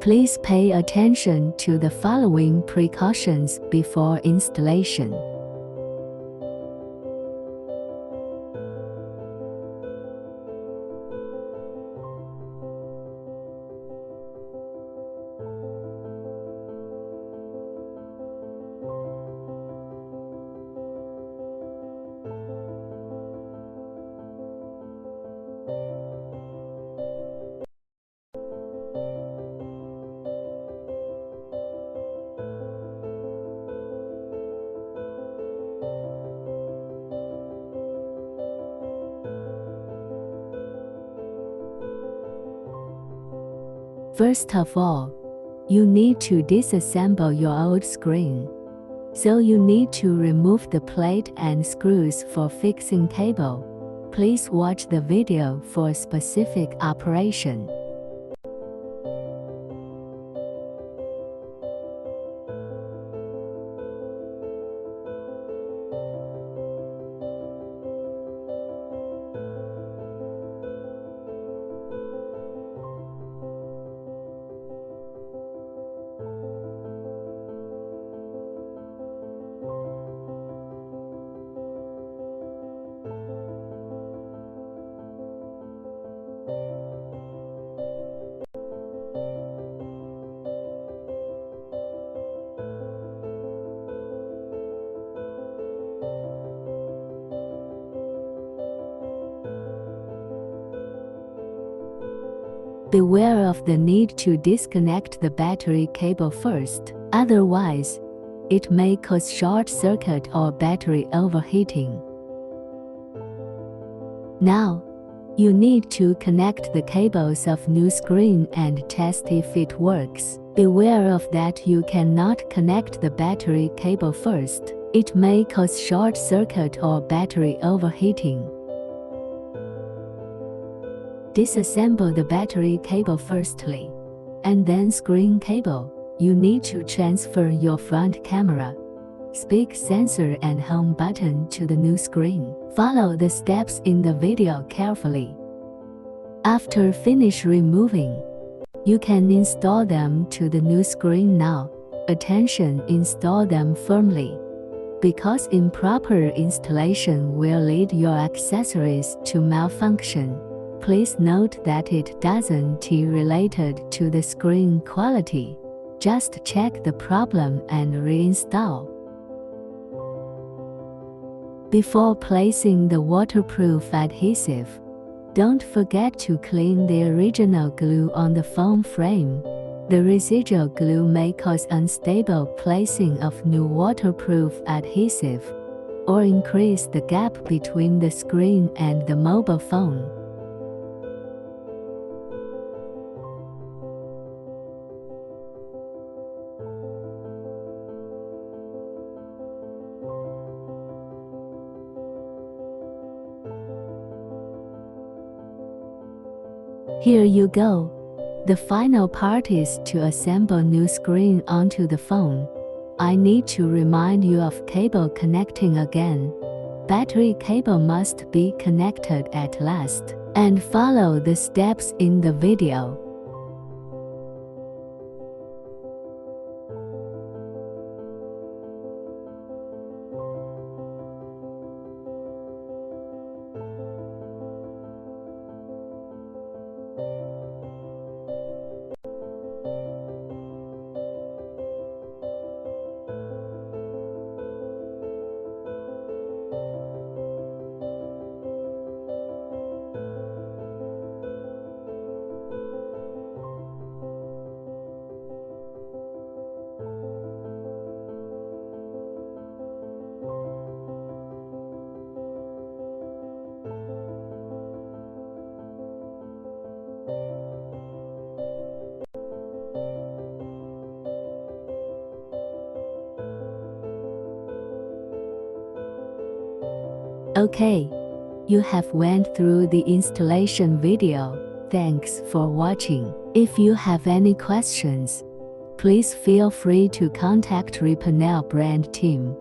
Please pay attention to the following precautions before installation. First of all, you need to disassemble your old screen. So you need to remove the plate and screws for fixing cable. Please watch the video for specific operation. Beware of the need to disconnect the battery cable first, otherwise, it may cause short circuit or battery overheating. Now, you need to connect the cables of new screen and test if it works. Beware of that you cannot connect the battery cable first. It may cause short circuit or battery overheating. Disassemble the battery cable firstly, and then screen cable. You need to transfer your front camera, speak sensor and home button to the new screen. Follow the steps in the video carefully. After finish removing, you can install them to the new screen now. Attention, install them firmly, because improper installation will lead your accessories to malfunction. Please note that it doesn't related to the screen quality. Just check the problem and reinstall. Before placing the waterproof adhesive, don't forget to clean the original glue on the phone frame. The residual glue may cause unstable placing of new waterproof adhesive, or increase the gap between the screen and the mobile phone. Here you go. The final part is to assemble new screen onto the phone. I need to remind you of cable connecting again. Battery cable must be connected at last, and follow the steps in the video. Okay, you have went through the installation video. Thanks for watching. If you have any questions, please feel free to contact Reepanel brand team.